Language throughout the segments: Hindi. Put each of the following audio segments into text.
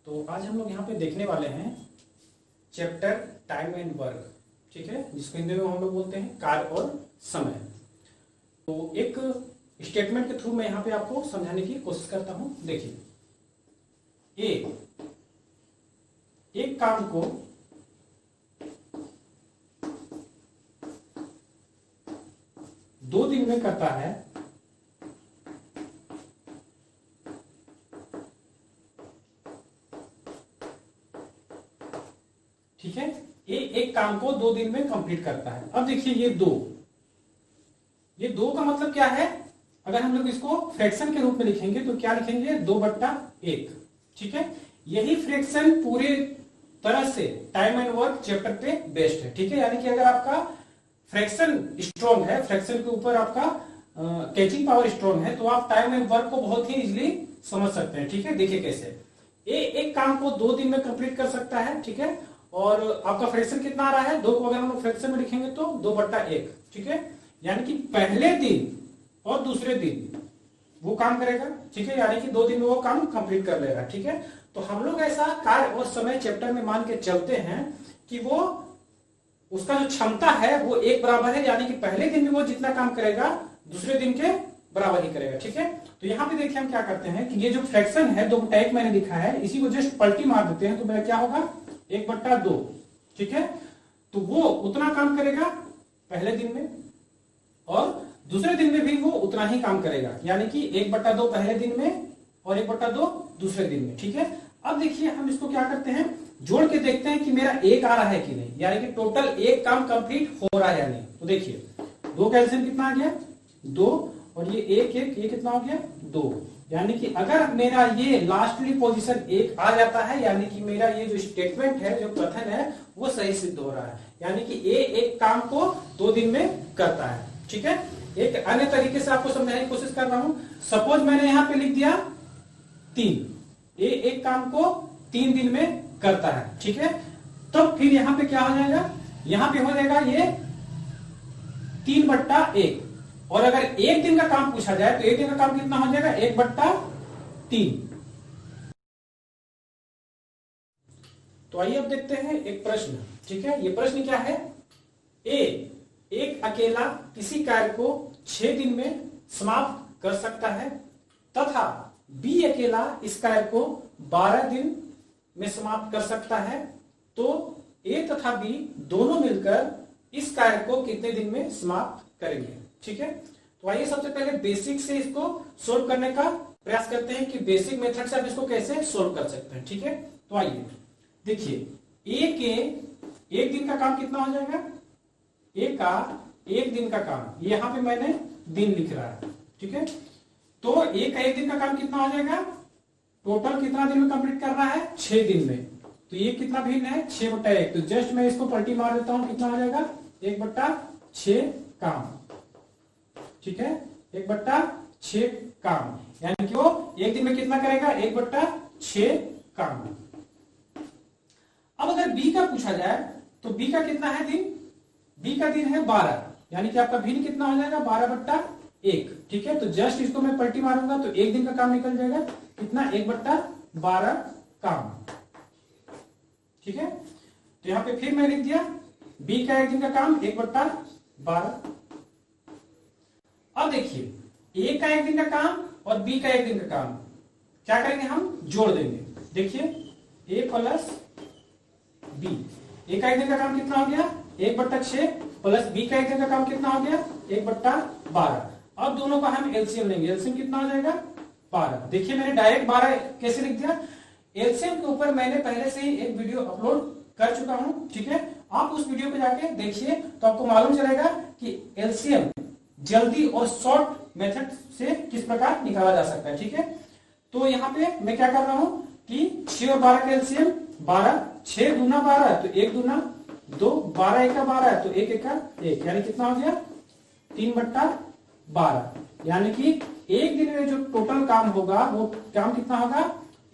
तो आज हम लोग यहाँ पे देखने वाले हैं चैप्टर टाइम एंड वर्क, ठीक है, जिसको हिंदी में हम लोग बोलते हैं कार्य और समय। तो एक स्टेटमेंट के थ्रू मैं यहाँ पे आपको समझाने की कोशिश करता हूं। देखिए, एक काम को दो दिन में करता है, ठीक है। एक काम को 2 दिन में कंप्लीट करता है। अब देखिए ये दो का मतलब क्या है? अगर हम लोग इसको फ्रैक्शन के रूप में लिखेंगे तो क्या लिखेंगे? 2/1, ठीक है। यही फ्रैक्शन पूरे तरह से टाइम एंड वर्क चैप्टर पे बेस्ड है, ठीक है। यानी कि अगर आपका फ्रैक्शन स्ट्रॉन्ग है, फ्रैक्शन के ऊपर आपका कैचिंग पावर स्ट्रॉन्ग है, तो आप टाइम एंड वर्क को बहुत ही इजीली समझ सकते हैं, ठीक है। देखिए कैसे एक काम को 2 दिन में कंप्लीट कर सकता है, ठीक है। और आपका फ्रैक्शन कितना आ रहा है? 2 को अगर हम लोग फ्रैक्शन में लिखेंगे तो 2/1, ठीक है। यानी कि पहले दिन और दूसरे दिन वो काम करेगा, ठीक है। यानी कि 2 दिन में वो काम कंप्लीट कर लेगा, ठीक है। तो हम लोग ऐसा कार्य और समय चैप्टर में मान के चलते हैं कि वो उसका जो क्षमता है वो एक बराबर है, यानी कि पहले दिन में वो जितना काम करेगा दूसरे दिन के बराबर ही करेगा, ठीक है। तो यहाँ पे देखिए हम क्या करते हैं कि ये जो फ्रैक्शन है 2/1 मैंने लिखा है, इसी को जस्ट पलटी मार देते हैं तो मेरा क्या होगा? 1/2, ठीक है। तो वो उतना काम करेगा पहले दिन में और दूसरे दिन में भी वो उतना ही काम करेगा, यानी कि 1/2 पहले दिन में और 1/2 दूसरे दिन में, ठीक है। अब देखिए हम इसको क्या करते हैं, जोड़ के देखते हैं कि मेरा 1 आ रहा है कि नहीं, यानी कि टोटल 1 काम कंप्लीट हो रहा है या नहीं। तो देखिए 2 का एलसीएम कितना आ गया? 2, और ये 1 ये कितना हो गया? 2। यानी कि अगर मेरा ये लास्टली पोजीशन 1 आ जाता है, यानी कि मेरा ये जो स्टेटमेंट है, जो कथन है, वो सही सिद्ध हो रहा है। यानी कि एक काम को 2 दिन में करता है, ठीक है। एक अन्य तरीके से आपको समझाने की कोशिश कर रहा हूं। सपोज मैंने यहां पे लिख दिया 3, एक काम को 3 दिन में करता है, ठीक है। तो फिर यहां पे क्या हो जाएगा? यहां पे हो जाएगा ये 3/1, और अगर 1 दिन का काम पूछा जाए तो 1 दिन का काम कितना हो जाएगा? 1/3। तो आइए अब देखते हैं एक प्रश्न, ठीक है। ये प्रश्न क्या है? एक अकेला किसी कार्य को 6 दिन में समाप्त कर सकता है तथा बी अकेला इस कार्य को 12 दिन में समाप्त कर सकता है, तो ए तथा बी दोनों मिलकर इस कार्य को कितने दिन में समाप्त करेंगे, ठीक है। तो आइए सबसे पहले बेसिक से इसको सोल्व करने का प्रयास करते हैं कि बेसिक मेथड से आप इसको कैसे सोल्व कर सकते हैं, ठीक है। तो आइए देखिए, ए के 1 दिन का काम कितना हो जाएगा? ए का 1 दिन का काम, यहां पे मैंने दिन लिख रहा है, ठीक है। तो ए का 1 दिन का काम कितना हो जाएगा? टोटल कितना दिन में कंप्लीट कर रहा है? 6 दिन में। तो ये कितना भिन्न है? 6/1। तो जस्ट मैं इसको पलटी मार देता हूं, कितना हो जाएगा? 1/6 काम, ठीक है। 1/6 काम, यानी कि वो 1 दिन में कितना करेगा? 1/6 काम। अब अगर बी का पूछा जाए तो बी का कितना है दिन? बी का दिन है 12, यानी कि आपका भिन्न कितना हो जाएगा? 12/1, ठीक है। तो जस्ट इसको मैं पलटी मारूंगा तो 1 दिन का काम निकल जाएगा, कितना? 1/12 काम, ठीक है। तो यहां पे फिर मैं लिख दिया बी का 1 दिन का काम 1/12। अब देखिए ए का 1 दिन का काम और बी का 1 दिन का काम क्या करेंगे? हम जोड़ देंगे। देखिए ए प्लस बी, ए का 1 दिन का काम कितना हो गया? 1/6 प्लस बी का 1 दिन का काम कितना हो गया? 1/12। अब दोनों का हम एलसीएम लेंगे, एलसीएम कितना हो जाएगा? 12। देखिए मैंने डायरेक्ट 12 कैसे लिख दिया? एलसीएम के ऊपर मैंने पहले से ही एक वीडियो अपलोड कर चुका हूं, ठीक है। आप उस वीडियो पे जाके देखिए तो आपको मालूम चलेगा कि एलसीएम जल्दी और शॉर्ट मेथड से किस प्रकार निकाला जा सकता है, ठीक है। तो यहाँ पे मैं क्या कर रहा हूं कि 6 और 12 का एलसीएम 12, 6 दूना 12 तो 1 दूना 2, 12 एका 12 तो 1 एका 1, यानी कितना हो गया? 3/12। यानी कि 1 दिन में जो टोटल काम होगा वो काम कितना होगा?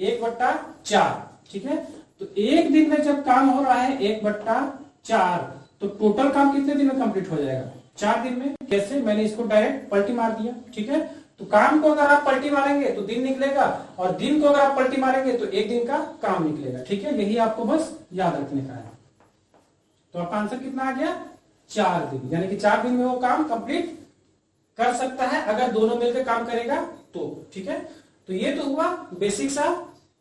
1/4, ठीक है। तो 1 दिन में जब काम हो रहा है 1/4, तो टोटल काम कितने दिन में कंप्लीट हो जाएगा? 4 दिन में। कैसे? मैंने इसको डायरेक्ट पलटी मार दिया, ठीक है। तो काम को अगर आप पलटी मारेंगे तो दिन निकलेगा, और दिन को अगर आप पलटी मारेंगे तो एक दिन का काम निकलेगा। ठीक है, यही आपको बस याद रखने का है। तो आपका आंसर कितना आ गया? 4 दिन, यानी कि 4 दिन में वो काम कंप्लीट कर सकता है अगर दोनों मिलकर काम करेगा तो। ठीक है, तो ये तो हुआ बेसिक सा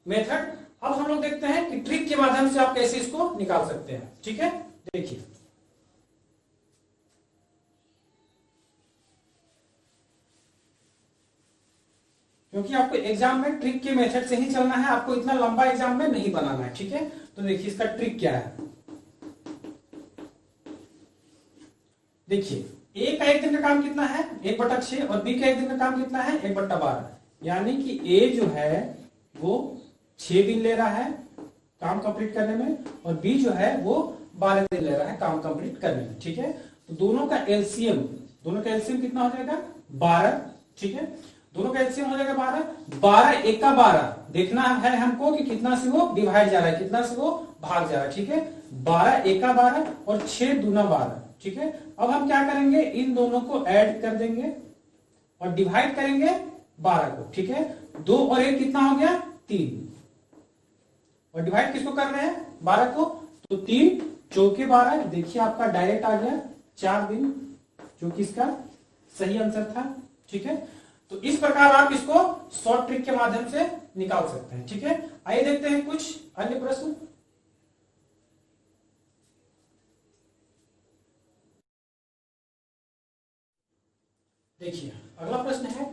मेथड। अब हम लोग देखते हैं कि ट्रिक के माध्यम से आप कैसे इसको निकाल सकते हैं। ठीक है, देखिए क्योंकि आपको एग्जाम में ट्रिक के मेथड से ही चलना है, आपको इतना लंबा एग्जाम में नहीं बनाना है। ठीक है, तो देखिए इसका ट्रिक क्या है। देखिए ए का एक दिन का काम कितना है? 1/6, और बी का एक दिन का काम कितना है? 1/12, यानी कि ए जो है वो 6 दिन ले रहा है काम कंप्लीट करने में, और बी जो है वो 12 दिन ले रहा है काम कंप्लीट करने में। ठीक है, तो दोनों का एलसीएम कितना हो जाएगा? 12। ठीक है, दोनों का एलसीएम हो जाएगा 12। 12 एका 12 देखना है हमको कि कितना से वो डिवाइड जा रहा है, कितना से वो भाग जा रहा है। ठीक है, 12 एका 12 और 6 दूना 12। ठीक है, अब हम क्या करेंगे, इन दोनों को ऐड कर देंगे और डिवाइड करेंगे 12 को। ठीक है, 2 और 1 कितना हो गया? 3, और डिवाइड किसको कर रहे हैं? 12 को, तो 3 चौके 12। देखिए आपका डायरेक्ट आ गया 4 दिन, जो कि इसका सही आंसर था। ठीक है, तो इस प्रकार आप इसको शॉर्ट ट्रिक के माध्यम से निकाल सकते हैं। ठीक है, आइए देखते हैं कुछ अन्य प्रश्न। देखिए अगला प्रश्न है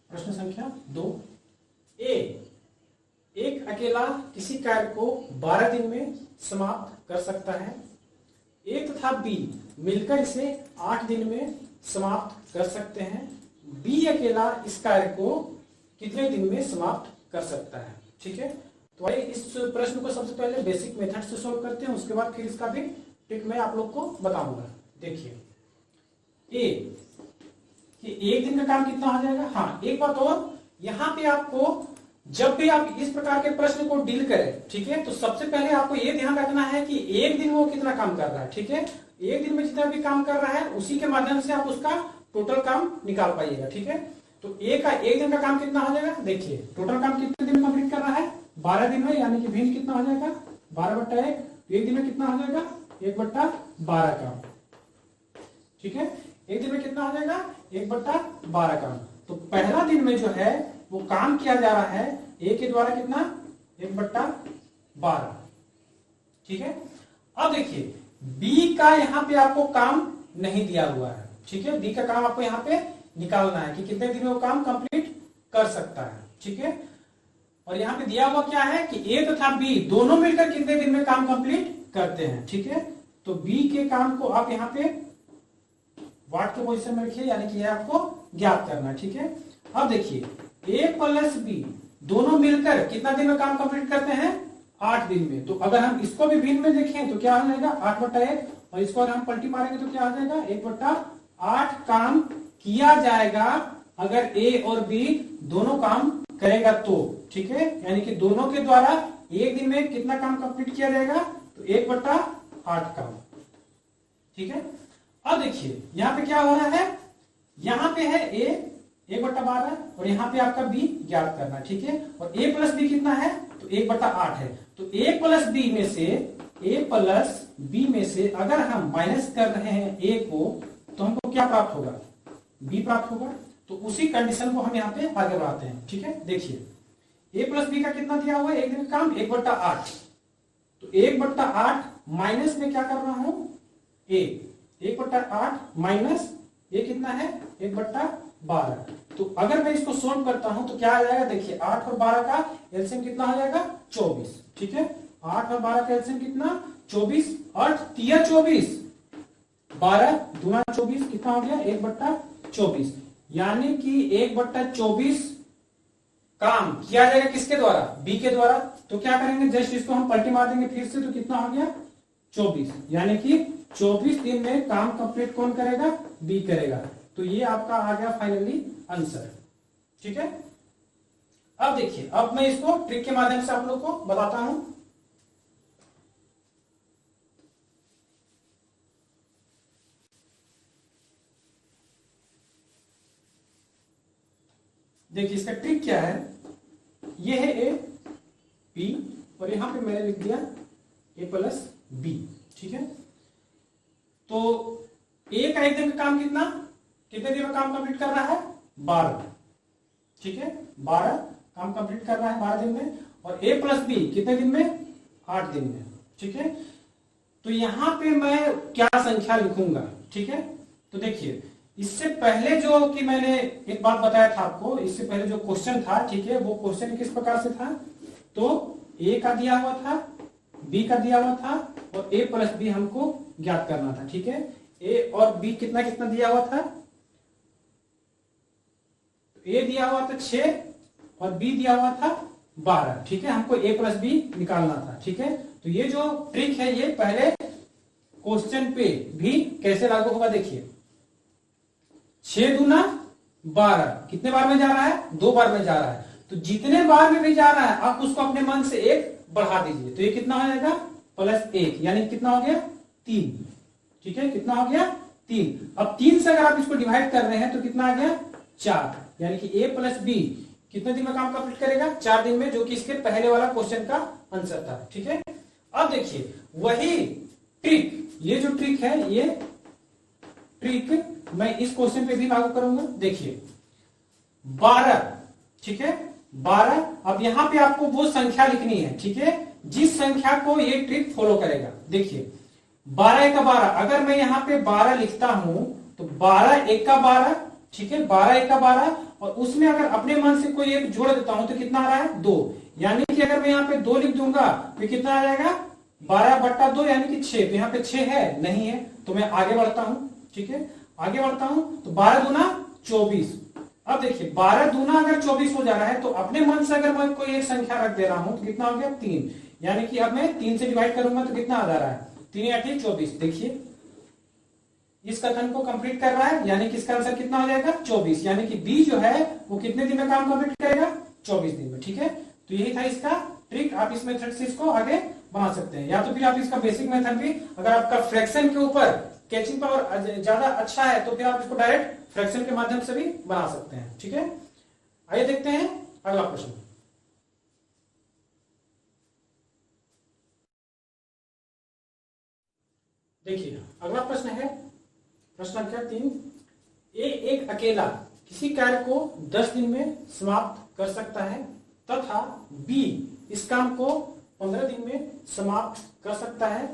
प्रश्न संख्या 2। ए एक अकेला किसी कार्य को 12 दिन में समाप्त कर सकता है। ए तथा बी मिलकर इसे 8 दिन में समाप्त कर सकते हैं। बी अकेला इस कार्य को कितने दिन में समाप्त कर सकता है? ठीक है, तो आइए इस प्रश्न को सबसे पहले बेसिक मेथड से सॉल्व करते हैं, उसके बाद फिर इसका भी ट्रिक मैं आप लोग को बताऊंगा। देखिए ए कि एक दिन का काम कितना हो जाएगा? हाँ, एक बात और, यहां पे आपको जब भी आप इस प्रकार के प्रश्न को डील करें, ठीक है, तो सबसे पहले आपको यह ध्यान रखना है कि एक दिन वो कितना काम कर रहा है। ठीक है, एक दिन में जितना भी काम कर रहा है उसी के माध्यम से आप उसका टोटल काम निकाल पाइएगा। ठीक है, तो एक दिन का काम कितना हो जाएगा? देखिए टोटल काम कितने दिन में कंप्लीट कर रहा है? 12 दिन में, यानी कि भिन्न कितना हो जाएगा? 12/1। एक दिन में कितना हो जाएगा? 1/12 काम। ठीक है, एक दिन में कितना हो जाएगा? 1/12 काम। तो पहला दिन में जो है वो काम किया जा रहा है ए के द्वारा कितना? 1/12। ठीक है, अब देखिए बी का यहां पे आपको काम नहीं दिया हुआ है। ठीक है, बी का काम आपको यहां पे निकालना है कि कितने दिन में वो काम कंप्लीट कर सकता है। ठीक है, और यहां पे दिया हुआ क्या है कि ए तथा बी दोनों मिलकर कितने दिन में काम कंप्लीट करते हैं। ठीक है, तो बी के काम को आप यहां पे वाट के पोजीशन में रखिए, यानी कि यह आपको ज्ञात करना है। ठीक है, अब देखिए ए प्लस बी दोनों मिलकर कितना दिन में काम कंप्लीट करते हैं? 8 दिन में। तो अगर हम इसको भी भिन्न में देखें तो क्या हो जाएगा? 8/1, और इसको अगर हम पलटी मारेंगे तो क्या हो जाएगा? 1/8 काम किया जाएगा अगर ए और बी दोनों काम करेगा तो। ठीक है, यानी कि दोनों के द्वारा एक दिन में कितना काम कंप्लीट किया जाएगा? तो 1/8 काम। ठीक है, अब देखिए यहां पे क्या हो रहा है, यहां पे है ए 1/12 और यहां पे आपका बी ज्ञात करना। ठीक है, और a प्लस बी कितना है? तो 1/8 है। तो a प्लस बी में से अगर हम माइनस कर रहे हैं a को, तो हमको क्या प्राप्त होगा? b प्राप्त होगा। तो उसी कंडीशन को हम यहाँ पे आगे बढ़ाते हैं। ठीक है, देखिए a प्लस बी का कितना दिया हुआ है? एक दिन का काम 1/8। तो 1/8 माइनस में क्या कर रहा हूं? a 1/8 माइनस ये कितना है? 1/12। तो अगर मैं इसको सोल्व करता हूं तो क्या आ जाएगा? देखिए 8 और 12 का एलसीएम कितना हो जाएगा? 24। ठीक है, 8 और 12 का एलसीएम कितना? 24। 8 3 24, 12 दूना 24 कितना हो गया? 1/24, यानी कि 1/24 काम किया जाएगा किसके द्वारा? बी के द्वारा। तो क्या करेंगे? जस्ट इसको हम पलटी मार देंगे फिर से, तो कितना हो गया? 24, यानी कि 24 दिन में काम कंप्लीट कौन करेगा? बी करेगा। तो ये आपका आ गया फाइनली आंसर। ठीक है, अब देखिए, अब मैं इसको ट्रिक के माध्यम से आप लोग को बताता हूं। देखिए इसका ट्रिक क्या है, ये है ए बी और यहां पे मैंने लिख दिया ए प्लस बी, ठीक है। तो ए का एक दिन का काम कितने दिन में काम कंप्लीट कर रहा है, 12, ठीक है, 12 काम कंप्लीट कर रहा है 12 दिन में। और ए प्लस बी कितने दिन में, 8 दिन में, ठीक है। तो यहां पे मैं क्या संख्या लिखूंगा, ठीक है। तो देखिए इससे पहले जो कि मैंने एक बात बताया था आपको, इससे पहले जो क्वेश्चन था, ठीक है, वो क्वेश्चन किस प्रकार से था, तो ए का दिया हुआ था, बी का दिया हुआ था और ए प्लस बी हमको ज्ञात करना था, ठीक है। ए और बी कितना कितना दिया हुआ था, ए दिया हुआ था 6 और बी दिया हुआ था 12, ठीक है। हमको ए प्लस बी निकालना था, ठीक है। तो ये जो ट्रिक है ये पहले क्वेश्चन पे भी कैसे लागू होगा, देखिए 6 दूना 12 कितने बार में जा रहा है, 2 बार में जा रहा है। तो जितने बार में भी जा रहा है आप उसको अपने मन से 1 बढ़ा दीजिए, तो ये कितना हो जाएगा, +1, यानी कितना हो गया, 3, ठीक है। कितना हो गया, 3। अब 3 से अगर आप इसको डिवाइड कर रहे हैं तो कितना आ गया, 4, यानी कि ए प्लस बी कितने दिन में काम कंप्लीट करेगा, 4 दिन में, जो कि इसके पहले वाला क्वेश्चन का आंसर था, ठीक है। अब देखिए वही ट्रिक, ये जो ट्रिक है ये ट्रिक मैं इस क्वेश्चन पे भी लागू करूंगा। देखिए 12, ठीक है, 12। अब यहां पे आपको वो संख्या लिखनी है, ठीक है, जिस संख्या को ये ट्रिक फॉलो करेगा। देखिए 12 1 का 12, अगर मैं यहां पे 12 लिखता हूं तो 12 1 का 12, ठीक है, 12 1 का 12, और उसमें अगर अपने मन से कोई एक जोड़ देता हूं तो कितना आ रहा है, 2, यानी कि अगर मैं यहाँ पे 2 लिख दूंगा तो कितना आ जाएगा, 12/2, यानी कि 6। तो यहाँ पे 6 है, नहीं है, तो मैं आगे बढ़ता हूं, ठीक है, आगे बढ़ता हूं। तो 12 दूना 24। अब देखिए 12 दूना अगर 24 हो जा रहा है तो अपने मन से अगर मैं कोई एक संख्या रख दे रहा हूं तो कितना हो गया, 3, यानी कि अब मैं 3 से डिवाइड करूंगा तो कितना आ जा रहा है, 3 8 24। देखिए इस कथन को कंप्लीट कर रहा है, यानी कि इसका आंसर कितना हो जाएगा, 24, यानी कि बी जो है वो कितने दिन में काम कंप्लीट करेगा, 24 दिन में, ठीक है। तो यही था इसका ट्रिक, आप इस मेथड से इसको आगे बना सकते हैं, या तो फिर आप इसका बेसिक मेथड भी, अगर आपका फ्रैक्शन के ऊपर कैचिंग पावर ज्यादा अच्छा है तो फिर आप इसको डायरेक्ट फ्रैक्शन के माध्यम से भी बना सकते हैं, ठीक है। आइए देखते हैं अगला प्रश्न। देखिए अगला प्रश्न है प्रश्न संख्या 3। ए एक अकेला किसी कार्य को 10 दिन में समाप्त कर सकता है तथा बी इस काम को 15 दिन में समाप्त कर सकता है,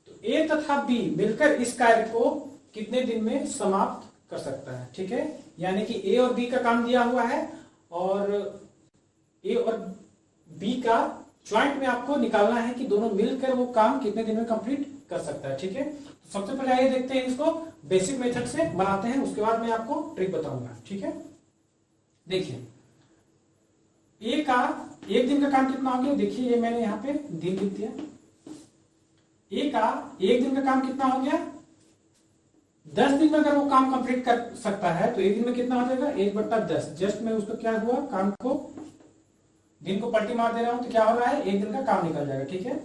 तो ए तथा बी मिलकर इस कार्य को कितने दिन में समाप्त कर सकता है, ठीक है। यानी कि ए और बी का काम दिया हुआ है और ए और बी का ज्वाइंट में आपको निकालना है कि दोनों मिलकर वो काम कितने दिन में कंप्लीट कर सकता है, ठीक है। तो सबसे पहले आइए देखते हैं इसको बेसिक मेथड से बनाते हैं, उसके बाद मैं आपको ट्रिक बताऊंगा, ठीक है। देखिए ए का एक दिन का काम कितना हो गया, देखिए ये मैंने यहाँ पे दिन लिख दिया। ए का एक दिन का काम कितना हो गया, 10 दिन में अगर वो काम कंप्लीट कर सकता है तो एक दिन में कितना हो जाएगा, 1/10। जस्ट मैं उसको क्या हुआ, काम को दिन को पलटी मार दे रहा हूं तो क्या हो रहा है, एक दिन का काम निकल जाएगा, ठीक है।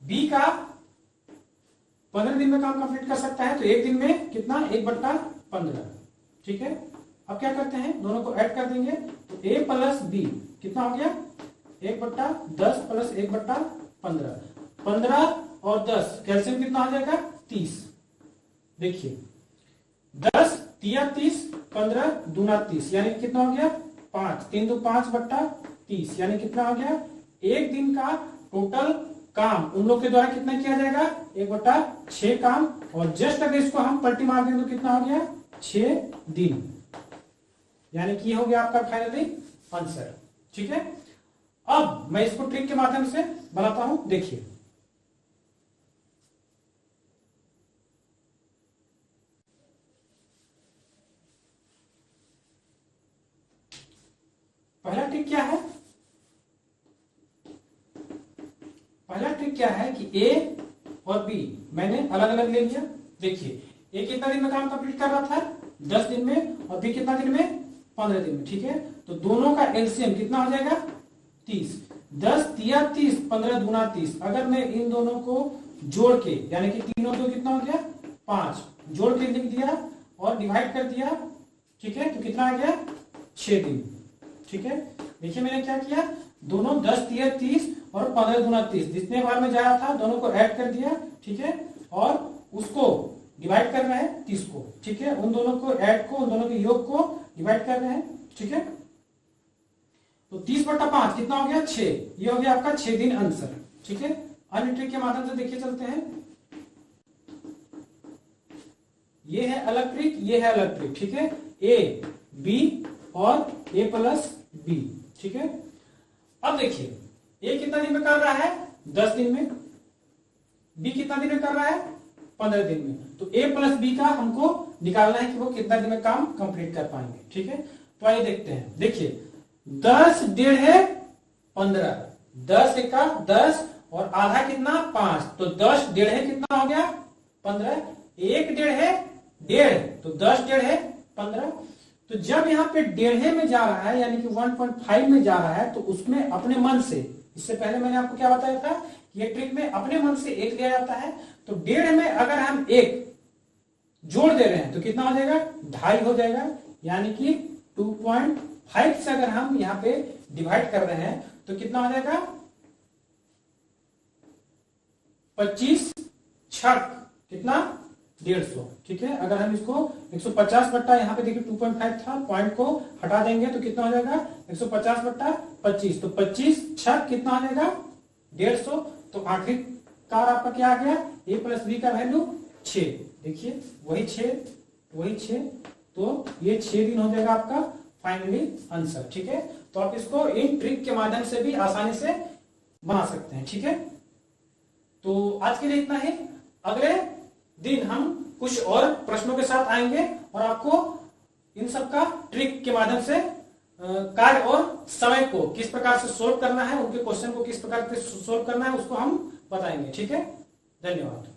बी का 15 दिन में काम कंप्लीट कर सकता है तो एक दिन में कितना, 1/15, ठीक है। अब क्या करते हैं, दोनों को ऐड कर देंगे तो a प्लस बी कितना हो गया, 1/10 प्लस 1/15, 15 और 10 कैल्सियम कितना हो जाएगा, 30। देखिए 10 तिया 30, 15 दूना 30, यानी कितना हो गया, 5, 3 2 5/30, यानी कितना हो गया, एक दिन का टोटल काम उन लोग के द्वारा कितना किया जाएगा, 1/6 काम। और जस्ट अगर इसको हम पलटी मार दें तो कितना हो गया, 6 दिन, यानी कि ये हो गया आपका फाइनली आंसर, ठीक है। अब मैं इसको ट्रिक के माध्यम से बनाता हूं, देखिए पहला ट्रिक क्या है, पहला ट्रिक क्या है कि ए और बी मैंने अलग अलग ले लिया। देखिए ए कितना दिन में काम कंप्लीट कर रहा था, 10 दिन में, और बी कितना दिन में, 15 दिन में, ठीक है। तो दोनों का एलसीएम कितना हो जाएगा, 30। 10 तिया 30, 15 दूना 30। अगर मैं इन दोनों को जोड़ के, यानी कि तीनों को कितना हो गया, 5, जोड़ के लिख दिया और डिवाइड कर दिया ठीक है, तो कितना आ गया 6 दिन। ठीक है, देखिए मैंने क्या किया, दोनों 10 तिया 30 और 15 दूना 30, जितने बार में जा रहा था दोनों को ऐड कर दिया। ठीक है, और उसको डिवाइड कर रहे हैं 30 को। ठीक है, उन दोनों को ऐड को, उन दोनों के योग को डिवाइड कर रहे हैं। ठीक है, तो 30/5 कितना हो गया 6, ये हो गया आपका 6 दिन आंसर। ठीक है, अन्य ट्रिक के माध्यम से देखिए चलते हैं। ये है अलग ट्रिक, ये है अलग ट्रिक। ठीक है, ए बी और ए प्लस बी। ठीक है, अब देखिए ए कितना दिन में कर रहा है 10 दिन में, बी कितना दिन में कर रहा है 15 दिन में। तो ए प्लस बी का हमको निकालना है कि वो कितना दिन में काम कंप्लीट कर पाएंगे। ठीक है, तो आइए देखते हैं। देखिए 10 डेढ़ है 15, 10 एका 10 और आधा कितना 5, तो 10 डेढ़ है कितना हो गया 15, 1 डेढ़ है 1.5, तो 10 डेढ़ है 15। तो जब यहाँ पे डेढ़े में जा रहा है यानी कि 1.5 में जा रहा है, तो उसमें अपने मन से, इससे पहले मैंने आपको क्या बताया था, ये ट्रिक में अपने मन से 1 लिया जाता है। तो 1.5 में अगर हम 1 जोड़ दे रहे हैं तो कितना हो जाएगा 2.5 हो जाएगा, यानी कि 2.5 से अगर हम यहाँ पे डिवाइड कर रहे हैं तो कितना हो जाएगा 25 छक कितना 150। ठीक है, अगर हम इसको 150 यहाँ पे देखिए 2.5 था, पॉइंट को हटा देंगे तो कितना हो जाएगा 150/25, तो 25 छक कितना हो जाएगा 150। तो आखिरकार आपका क्या आ गया, ए प्लस बी का वैल्यू 6। देखिए वही 6, तो ये 6 दिन हो जाएगा आपका फाइनली आंसर। ठीक है, तो आप इसको इन ट्रिक के माध्यम से भी आसानी से बना सकते हैं। ठीक है, तो आज के लिए इतना ही। अगले दिन हम कुछ और प्रश्नों के साथ आएंगे और आपको इन सब का ट्रिक के माध्यम से कार्य और समय को किस प्रकार से सोल्व करना है, उनके क्वेश्चन को किस प्रकार से सोल्व करना है उसको हम बताएंगे। ठीक है, धन्यवाद।